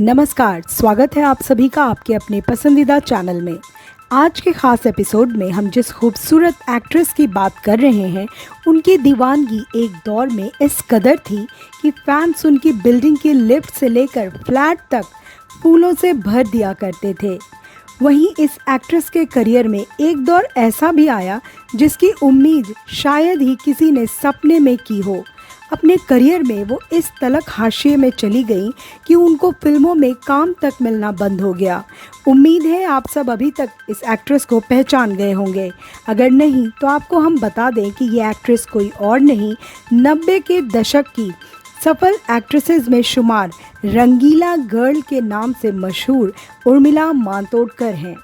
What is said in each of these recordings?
नमस्कार, स्वागत है आप सभी का आपके अपने पसंदीदा चैनल में। आज के खास एपिसोड में हम जिस खूबसूरत एक्ट्रेस की बात कर रहे हैं, उनकी दीवानगी एक दौर में इस कदर थी कि फैंस उनकी बिल्डिंग की लिफ्ट से लेकर फ्लैट तक फूलों से भर दिया करते थे। वहीं इस एक्ट्रेस के करियर में एक दौर ऐसा भी आया जिसकी उम्मीद शायद ही किसी ने सपने में की हो। अपने करियर में वो इस तलक हाशिए में चली गई कि उनको फिल्मों में काम तक मिलना बंद हो गया। उम्मीद है आप सब अभी तक इस एक्ट्रेस को पहचान गए होंगे। अगर नहीं तो आपको हम बता दें कि ये एक्ट्रेस कोई और नहीं, 90 के दशक की सफल एक्ट्रेसेस में शुमार रंगीला गर्ल के नाम से मशहूर उर्मिला मातोंडकर हैं।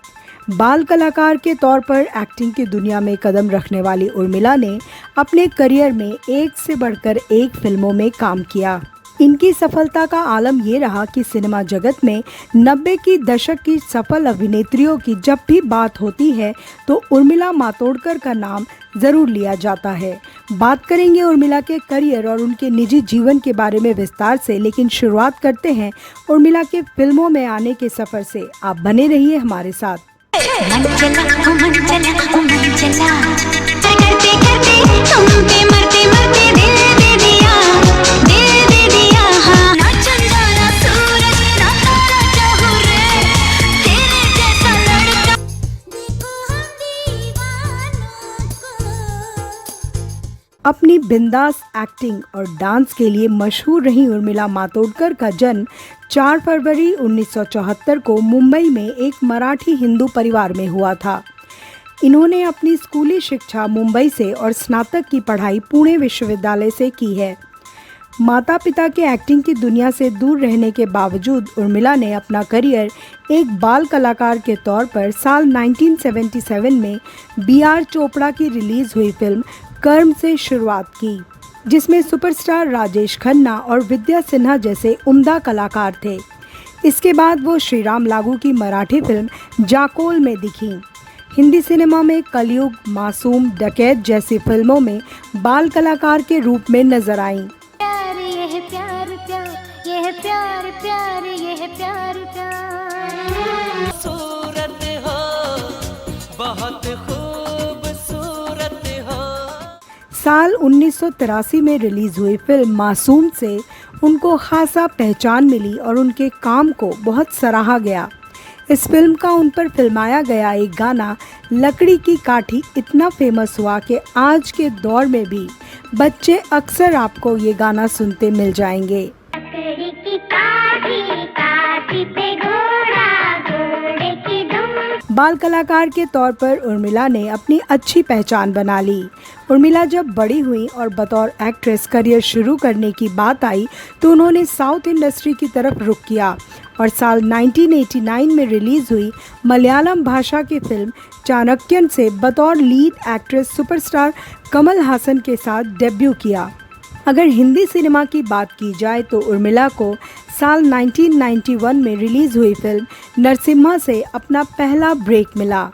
बाल कलाकार के तौर पर एक्टिंग की दुनिया में कदम रखने वाली उर्मिला ने अपने करियर में एक से बढ़कर एक फिल्मों में काम किया। इनकी सफलता का आलम ये रहा कि सिनेमा जगत में 90 की दशक की सफल अभिनेत्रियों की जब भी बात होती है तो उर्मिला मातोंडकर का नाम जरूर लिया जाता है। बात करेंगे उर्मिला के करियर और उनके निजी जीवन के बारे में विस्तार से, लेकिन शुरुआत करते हैं उर्मिला के फिल्मों में आने के सफर से। आप बने रहिए हमारे साथ। मन चला मन चला मन चला करते करते तुम पे मरते मरते दिल दे दिया हाँ। ना चंदा ना सूरज ना तारा चाहूं रे तेरे जैसा लड़का। देखो हम दीवानों को। अपनी बिंदास एक्टिंग और डांस के लिए मशहूर रही उर्मिला मातोंडकर का जन्म 4 फरवरी 1974 को मुंबई में एक मराठी हिंदू परिवार में हुआ था। इन्होंने अपनी स्कूली शिक्षा मुंबई से और स्नातक की पढ़ाई पुणे विश्वविद्यालय से की है। माता पिता के एक्टिंग की दुनिया से दूर रहने के बावजूद उर्मिला ने अपना करियर एक बाल कलाकार के तौर पर साल 1977 में B.R. चोपड़ा की रिलीज हुई फिल्म कर्म से शुरुआत की, जिसमें सुपरस्टार राजेश खन्ना और विद्या सिन्हा जैसे उम्दा कलाकार थे। इसके बाद वो श्रीराम लागू की मराठी फिल्म जाकोल में दिखीं। हिंदी सिनेमा में कलयुग, मासूम, डकैत जैसी फिल्मों में बाल कलाकार के रूप में नजर आईं। प्यार ये है प्यार प्यार ये है प्यार प्यार ये है प्यार प्यार। सूरत हो बहुत खूबसूरत हो। साल 1983 में रिलीज हुई फिल्म मासूम से उनको खासा पहचान मिली और उनके काम को बहुत सराहा गया। इस फिल्म का उन पर फिल्माया गया एक गाना लकड़ी की काठी इतना फेमस हुआ कि आज के दौर में भी बच्चे अक्सर आपको ये गाना सुनते मिल जाएंगे। लकड़ी की काठी काठी पे घोड़ा घोड़े की दुम। बाल कलाकार के तौर पर उर्मिला ने अपनी अच्छी पहचान बना ली। उर्मिला जब बड़ी हुई और बतौर एक्ट्रेस करियर शुरू करने की बात आई तो उन्होंने साउथ इंडस्ट्री की तरफ रुख किया और साल 1989 में रिलीज हुई मलयालम भाषा की फिल्म चाणक्यन से बतौर lead actress superstar Kamal Haasan के साथ डेब्यू किया। अगर हिंदी सिनेमा की बात की जाए तो उर्मिला को साल 1991 में रिलीज हुई फिल्म नरसिम्हा से अपना पहला ब्रेक मिला।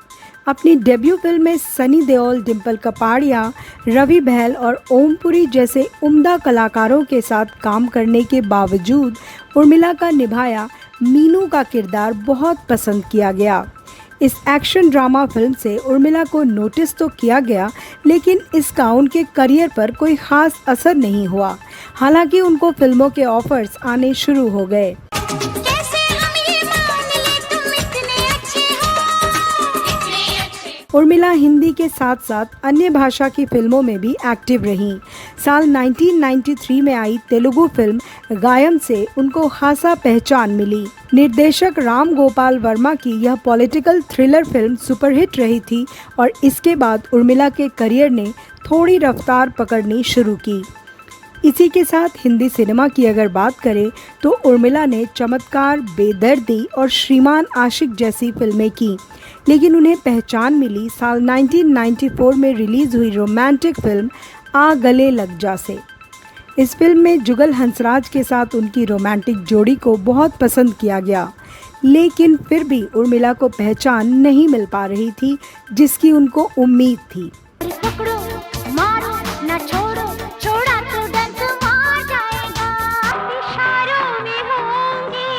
अपनी डेब्यू फिल्म में सनी देओल, डिम्पल कपाड़िया, रवि बहल और ओमपुरी जैसे उम्दा कलाकारों के साथ काम करने के बावजूद उर्मिला का निभाया मीनू का किरदार बहुत पसंद किया गया। इस एक्शन ड्रामा फिल्म से उर्मिला को नोटिस तो किया गया, लेकिन इसका उनके करियर पर कोई खास असर नहीं हुआ। हालांकि उनको फिल्मों के ऑफर्स आने शुरू हो गए। उर्मिला हिंदी के साथ साथ अन्य भाषा की फिल्मों में भी एक्टिव रहीं। साल 1993 में आई तेलुगु फिल्म गायम से उनको खासा पहचान मिली। निर्देशक राम गोपाल वर्मा की यह पॉलिटिकल थ्रिलर फिल्म सुपरहिट रही थी और इसके बाद उर्मिला के करियर ने थोड़ी रफ्तार पकड़नी शुरू की। इसी के साथ हिंदी सिनेमा की अगर बात करें तो उर्मिला ने चमत्कार, बेदर्दी और श्रीमान आशिक जैसी फिल्में की, लेकिन उन्हें पहचान मिली साल 1994 में रिलीज हुई रोमांटिक फिल्म आ गले लग जा से। इस फिल्म में जुगल हंसराज के साथ उनकी रोमांटिक जोड़ी को बहुत पसंद किया गया, लेकिन फिर भी उर्मिला को पहचान नहीं मिल पा रही थी जिसकी उनको उम्मीद थी। पकड़ो मारो ना छोड़ो छोड़ा तो डंक मार जाएगा। इशारों में होंगे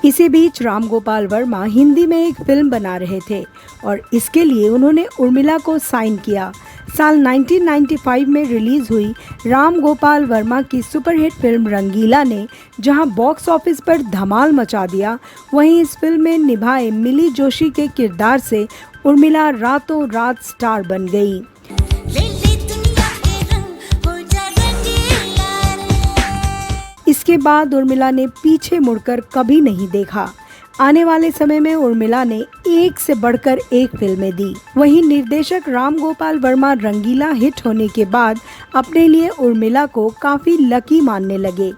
इसी बीच राम गोपाल वर्मा हिंदी में एक फिल्म बना रहे थे और इसके लिए उन्होंने उर्मिला को साइन किया। साल 1995 में रिलीज हुई राम गोपाल वर्मा की सुपरहिट फिल्म रंगीला ने जहां बॉक्स ऑफिस पर धमाल मचा दिया, वहीं इस फिल्म में निभाए मिली जोशी के किरदार से उर्मिला रातों रात स्टार बन गई। ले ले दुनिया के रंग हो जा रंगीला रे। इसके बाद उर्मिला ने पीछे मुड़कर कभी नहीं देखा। आने वाले समय में उर्मिला ने एक से बढ़कर एक फिल्में दी। वहीं निर्देशक राम गोपाल वर्मा रंगीला हिट होने के बाद अपने लिए उर्मिला को काफी लकी मानने लगे।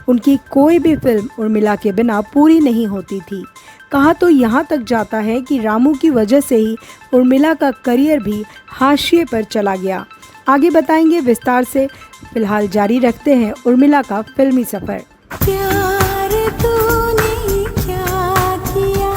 उनकी कोई भी फिल्म उर्मिला के बिना पूरी नहीं होती थी। कहा तो यहाँ तक जाता है कि रामू की वजह से ही उर्मिला का करियर भी हाशिए पर चला गया। आगे बताएंगे विस्तार से। फिलहाल जारी रखते हैं उर्मिला का फिल्मी सफर। प्यार तूने क्या किया।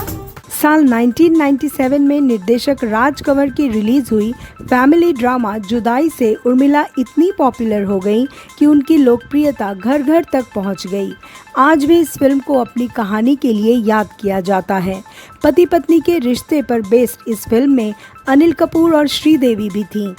साल 1997 में निर्देशक राज कंवर की रिलीज हुई फैमिली ड्रामा जुदाई से उर्मिला इतनी पॉपुलर हो गई कि उनकी लोकप्रियता घर घर तक पहुंच गई। आज भी इस फिल्म को अपनी कहानी के लिए याद किया जाता है। पति पत्नी के रिश्ते पर बेस्ड इस फिल्म में अनिल कपूर और श्रीदेवी भी थीं।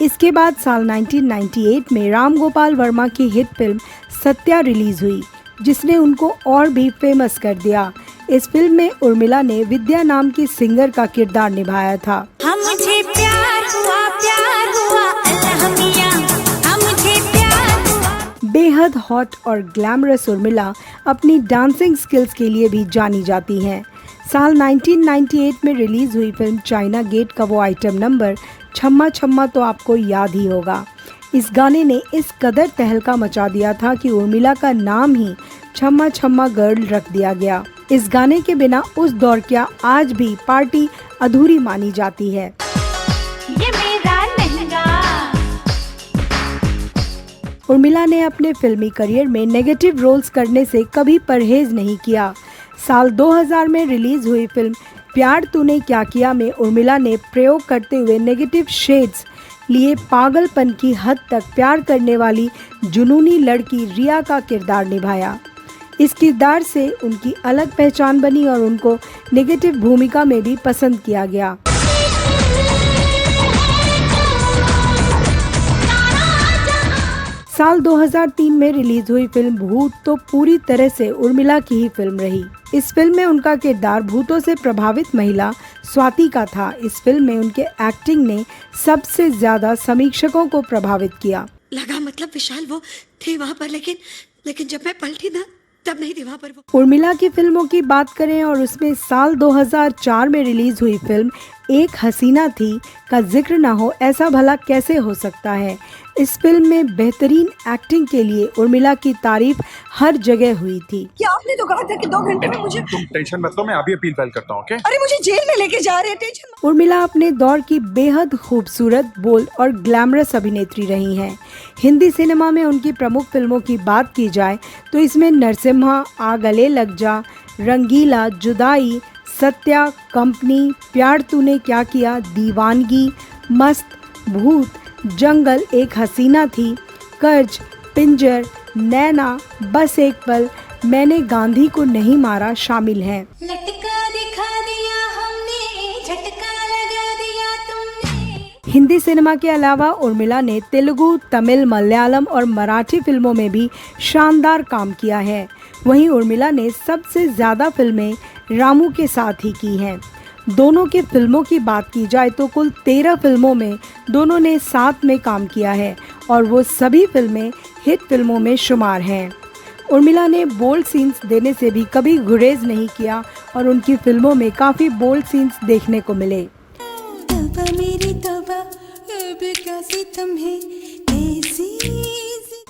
इसके बाद साल 1998 में राम गोपाल वर्मा की हिट फिल्म सत्या रिलीज हुई, जिसने उनको और भी फेमस कर दिया। इस फिल्म में उर्मिला ने विद्या नाम की सिंगर का किरदार निभाया था। हम मुझे प्यार हुआ अल्लाह मियां, हम मुझे प्यार हुआ। बेहद हॉट और ग्लैमरस उर्मिला अपनी डांसिंग स्किल्स के लिए भी जानी जाती हैं। साल 1998 में रिलीज हुई फिल्म चाइना गेट का वो आइटम नंबर छम्मा छम्मा तो आपको याद ही होगा। इस गाने ने इस कदर तहलका मचा दिया था कि उर्मिला का नाम ही छम्मा छम्मा गर्ल रख दिया गया। इस गाने के बिना उस दौर क्या आज भी पार्टी अधूरी मानी जाती है। ये मेरा लहंगा। उर्मिला ने अपने फिल्मी करियर में नेगेटिव रोल्स करने से कभी परहेज नहीं किया। साल 2000 में रिलीज हुई फिल्म प्यार तूने क्या किया में उर्मिला ने प्रयोग करते हुए नेगेटिव शेड्स लिए पागलपन की हद तक प्यार करने वाली जुनूनी लड़की रिया का किरदार निभाया। इस किरदार से उनकी अलग पहचान बनी और उनको नेगेटिव भूमिका में भी पसंद किया गया। साल 2003 में रिलीज हुई फिल्म भूत तो पूरी तरह से उर्मिला की ही फिल्म रही। इस फिल्म में उनका किरदार भूतों से प्रभावित महिला स्वाति का था। इस फिल्म में उनके एक्टिंग ने सबसे ज्यादा समीक्षकों को प्रभावित किया। लगा मतलब विशाल वो थे वहाँ पर, लेकिन जब मैं पलटी ना तब नहीं थे वहाँ पर वो। उर्मिला की फिल्मों की बात करें और उसमें साल 2004 में रिलीज हुई फिल्म एक हसीना थी का जिक्र ना हो ऐसा भला कैसे हो सकता है। इस फिल्म में बेहतरीन एक्टिंग के लिए उर्मिला की तारीफ हर जगह हुई थी। क्या आपने तो कहा था कि 2 घंटे में मुझे। तुम टेंशन मत लो, मैं अभी अपील फाइल करता हूँ। ओके? अरे मुझे जेल में लेके जा रहे हैं, टेंशन मत। उर्मिला अपने दौर की बेहद खूबसूरत, बोल्ड और ग्लैमरस अभिनेत्री रही हैं। हिंदी सिनेमा में उनकी प्रमुख फिल्मों की बात की जाए तो इसमें नरसिम्हा, आ गले लग जा, रंगीला, जुदाई, सत्या, कंपनी, प्यार तूने क्या किया, दीवानगी, मस्त, भूत, जंगल, एक हसीना थी, कर्ज, पिंजर, नैना, बस एक पल, मैंने गांधी को नहीं मारा शामिल हैं। लटका दिखा दिया हमने, झटका लगा दिया तुमने। हिंदी सिनेमा के अलावा उर्मिला ने तेलुगु, तमिल, मलयालम और मराठी फिल्मों में भी शानदार काम किया है। वहीं उर्मिला ने सबसे ज़्यादा फिल्में रामू के साथ ही की हैं। दोनों के फिल्मों की बात की जाए तो कुल 13 फिल्मों में दोनों ने साथ में काम किया है और वो सभी फिल्में हिट फिल्मों में शुमार हैं। उर्मिला ने बोल्ड सीन्स देने से भी कभी गुरेज नहीं किया और उनकी फिल्मों में काफ़ी बोल्ड सीन्स देखने को मिले। तौबा मेरी तौबा, अब क्या सितम है, ऐसी।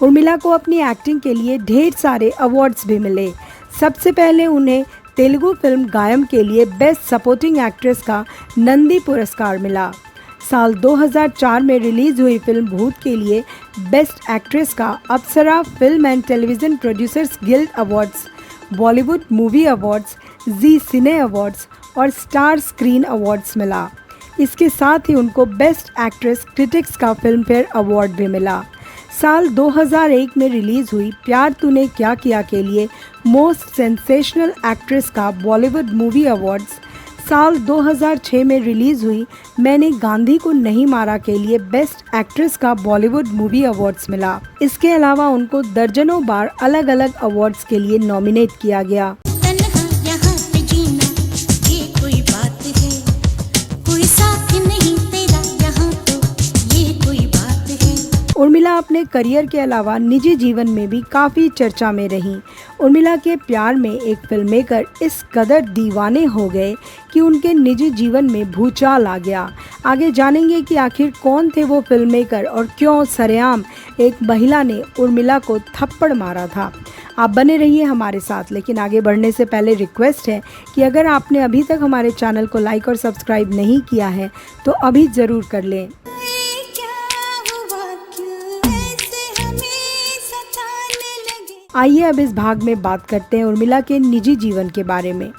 उर्मिला को अपनी एक्टिंग के लिए ढेर सारे अवार्ड्स भी मिले। सबसे पहले उन्हें तेलुगु फिल्म गायम के लिए बेस्ट सपोर्टिंग एक्ट्रेस का नंदी पुरस्कार मिला। साल 2004 में रिलीज हुई फिल्म भूत के लिए बेस्ट एक्ट्रेस का Apsara film and television producers guild awards, Bollywood movie awards, Zee cine awards और स्टार स्क्रीन अवार्ड्स मिला। इसके साथ ही उनको बेस्ट एक्ट्रेस क्रिटिक्स का फिल्म फेयर अवार्ड भी मिला। साल 2001 में रिलीज हुई प्यार तूने क्या किया के लिए मोस्ट सेंसेशनल एक्ट्रेस का बॉलीवुड मूवी अवार्ड्स, साल 2006 में रिलीज हुई मैंने गांधी को नहीं मारा के लिए बेस्ट एक्ट्रेस का बॉलीवुड मूवी अवार्ड्स मिला। इसके अलावा उनको दर्जनों बार अलग अलग अवार्ड्स के लिए नॉमिनेट किया गया। तन्हा यहाँ पे जीना ये कोई बात है, कोई साथ नहीं तेरा यहाँ तो ये कोई बात है। उर्मिला अपने करियर के अलावा निजी जीवन में भी काफ़ी चर्चा में रहीं। उर्मिला के प्यार में एक फिल्ममेकर इस कदर दीवाने हो गए कि उनके निजी जीवन में भूचाल आ गया। आगे जानेंगे कि आखिर कौन थे वो फिल्ममेकर और क्यों सरेआम एक महिला ने उर्मिला को थप्पड़ मारा था। आप बने रहिए हमारे साथ, लेकिन आगे बढ़ने से पहले रिक्वेस्ट है कि अगर आपने अभी तक हमारे चैनल को लाइक और सब्सक्राइब नहीं किया है तो अभी ज़रूर कर लें। आइए अब इस भाग में बात करते हैं उर्मिला के निजी जीवन के बारे में।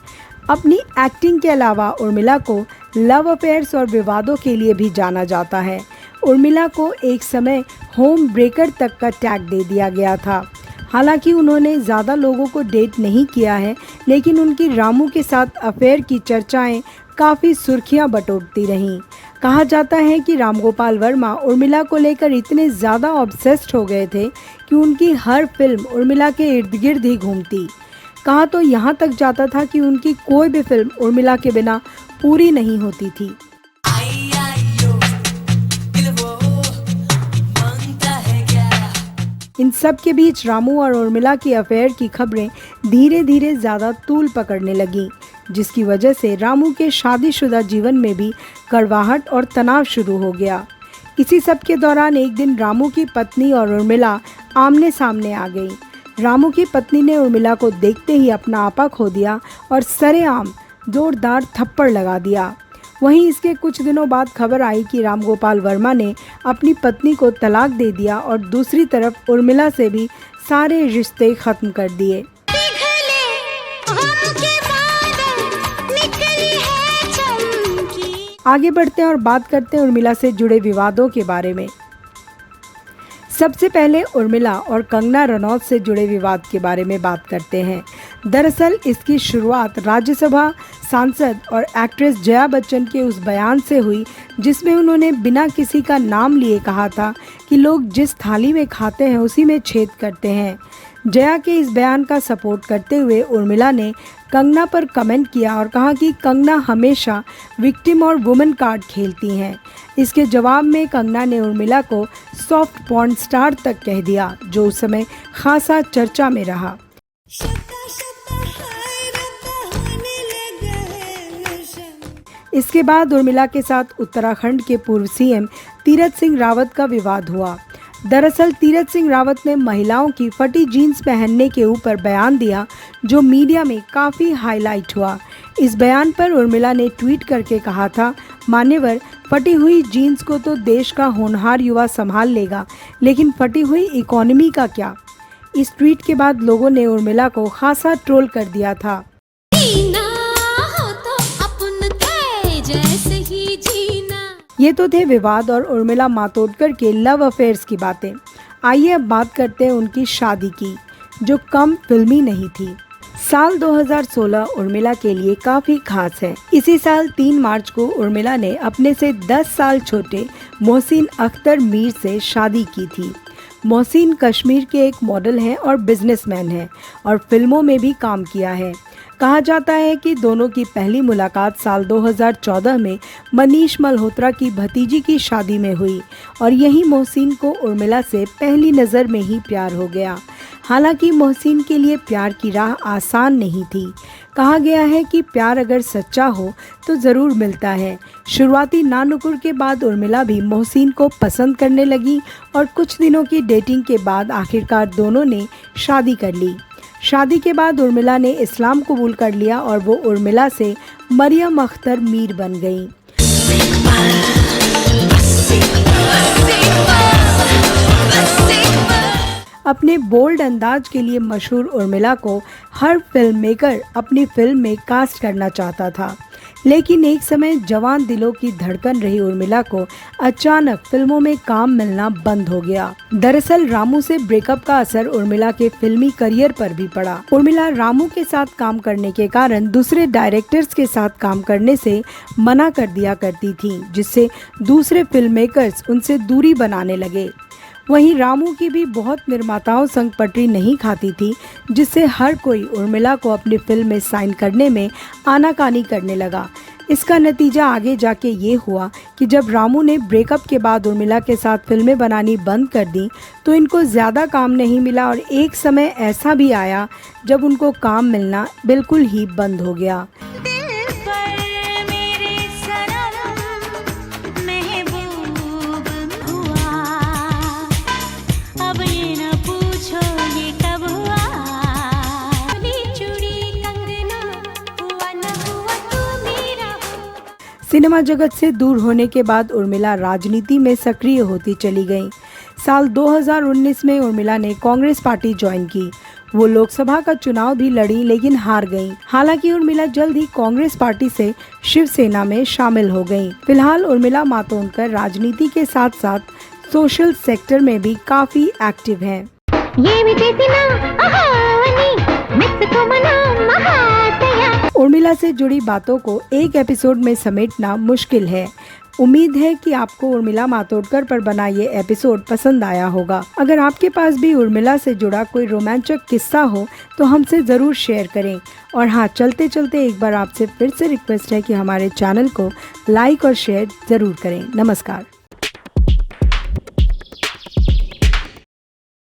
अपनी एक्टिंग के अलावा उर्मिला को लव अफेयर्स और विवादों के लिए भी जाना जाता है। उर्मिला को एक समय होम ब्रेकर तक का टैग दे दिया गया था। हालांकि उन्होंने ज़्यादा लोगों को डेट नहीं किया है, लेकिन उनकी रामू के साथ अफेयर की चर्चाएं काफ़ी सुर्खियां बटोरती रहीं। कहा जाता है कि रामगोपाल वर्मा उर्मिला को लेकर इतने ज़्यादा ऑब्सेस्ड हो गए थे कि उनकी हर फिल्म उर्मिला के इर्द गिर्द ही घूमती। कहा तो यहाँ तक जाता था कि उनकी कोई भी फिल्म उर्मिला के बिना पूरी नहीं होती थी। इन सब के बीच रामू और उर्मिला की अफेयर की खबरें धीरे धीरे ज़्यादा तूल पकड़ने लगीं, जिसकी वजह से रामू के शादीशुदा जीवन में भी कड़वाहट और तनाव शुरू हो गया। इसी सब के दौरान एक दिन रामू की पत्नी और उर्मिला आमने सामने आ गई। रामू की पत्नी ने उर्मिला को देखते ही अपना आपा खो दिया और सरेआम जोरदार थप्पड़ लगा दिया। वहीं इसके कुछ दिनों बाद खबर आई कि रामगोपाल वर्मा ने अपनी पत्नी को तलाक दे दिया और दूसरी तरफ उर्मिला से भी सारे रिश्ते खत्म कर दिए। पिघले हम के बादल निकली है चमकी। आगे बढ़ते हैं और बात करते हैं उर्मिला से जुड़े विवादों के बारे में। सबसे पहले उर्मिला और कंगना रनौत से जुड़े विवाद के बारे में बात करते हैं। दरअसल इसकी शुरुआत राज्यसभा सांसद और एक्ट्रेस जया बच्चन के उस बयान से हुई जिसमें उन्होंने बिना किसी का नाम लिए कहा था कि लोग जिस थाली में खाते हैं उसी में छेद करते हैं। जया के इस बयान का सपोर्ट करते हुए उर्मिला ने कंगना पर कमेंट किया और कहा कि कंगना हमेशा विक्टिम और वुमेन कार्ड खेलती हैं। इसके जवाब में कंगना ने उर्मिला को सॉफ्ट पॉर्न स्टार तक कह दिया, जो उस समय खासा चर्चा में रहा। इसके बाद उर्मिला के साथ उत्तराखंड के पूर्व सीएम तीरथ सिंह रावत का विवाद हुआ। दरअसल तीरथ सिंह रावत ने महिलाओं की फटी जीन्स पहनने के ऊपर बयान दिया, जो मीडिया में काफ़ी हाईलाइट हुआ। इस बयान पर उर्मिला ने ट्वीट करके कहा था, मान्यवर, फटी हुई जीन्स को तो देश का होनहार युवा संभाल लेगा, लेकिन फटी हुई इकोनॉमी का क्या। इस ट्वीट के बाद लोगों ने उर्मिला को खासा ट्रोल कर दिया था। ये तो थे विवाद और उर्मिला मातोंडकर के लव अफेयर्स की बातें। आइए अब बात करते हैं उनकी शादी की, जो कम फिल्मी नहीं थी। साल 2016 उर्मिला के लिए काफ़ी खास है। इसी साल 3 मार्च को उर्मिला ने अपने से 10 साल छोटे मोहसिन अख्तर मीर से शादी की थी। मोहसिन कश्मीर के एक मॉडल हैं और बिजनेसमैन हैं और फिल्मों में भी काम किया है। कहा जाता है कि दोनों की पहली मुलाकात साल 2014 में मनीष मल्होत्रा की भतीजी की शादी में हुई और यही मोहसिन को उर्मिला से पहली नज़र में ही प्यार हो गया। हालांकि मोहसिन के लिए प्यार की राह आसान नहीं थी। कहा गया है कि प्यार अगर सच्चा हो तो ज़रूर मिलता है। शुरुआती नानुकुर के बाद उर्मिला भी मोहसिन को पसंद करने लगी और कुछ दिनों की डेटिंग के बाद आखिरकार दोनों ने शादी कर ली। शादी के बाद उर्मिला ने इस्लाम कबूल कर लिया और वो उर्मिला से मरियम अख्तर मीर बन गई। अपने बोल्ड अंदाज के लिए मशहूर उर्मिला को हर फिल्म मेकर अपनी फिल्म में कास्ट करना चाहता था। लेकिन एक समय जवान दिलों की धड़कन रही उर्मिला को अचानक फिल्मों में काम मिलना बंद हो गया। दरअसल रामू से ब्रेकअप का असर उर्मिला के फिल्मी करियर पर भी पड़ा। उर्मिला रामू के साथ काम करने के कारण दूसरे डायरेक्टर्स के साथ काम करने से मना कर दिया करती थी, जिससे दूसरे फिल्म मेकर्स उनसे दूरी बनाने लगे। वहीं रामू की भी बहुत निर्माताओं संग पटरी नहीं खाती थी, जिससे हर कोई उर्मिला को अपनी फिल्म में साइन करने में आनाकानी करने लगा। इसका नतीजा आगे जाके ये हुआ कि जब रामू ने ब्रेकअप के बाद उर्मिला के साथ फिल्में बनानी बंद कर दी तो इनको ज़्यादा काम नहीं मिला और एक समय ऐसा भी आया जब उनको काम मिलना बिल्कुल ही बंद हो गया। दिल पर मेरे सनम महबूब हुआ, अब ये न पूछो ये कब हुआ, चूड़ी कंगना हुआ न हुआ तू मेरा हुआ। सिनेमा जगत से दूर होने के बाद उर्मिला राजनीति में सक्रिय होती चली गईं। साल 2019 में उर्मिला ने कांग्रेस पार्टी ज्वाइन की। वो लोकसभा का चुनाव भी लड़ी लेकिन हार गईं। हालांकि उर्मिला जल्द ही कांग्रेस पार्टी से शिवसेना में शामिल हो गईं। फिलहाल उर्मिला मातोंडकर राजनीति के साथ साथ सोशल सेक्टर में भी काफी एक्टिव हैं। उर्मिला से जुड़ी बातों को एक एपिसोड में समेटना मुश्किल है। उम्मीद है कि आपको उर्मिला मातोंडकर पर बना ये एपिसोड पसंद आया होगा। अगर आपके पास भी उर्मिला से जुड़ा कोई रोमांचक किस्सा हो तो हमसे ज़रूर शेयर करें। और हाँ, चलते चलते एक बार आपसे फिर से रिक्वेस्ट है कि हमारे चैनल को लाइक और शेयर ज़रूर करें। नमस्कार।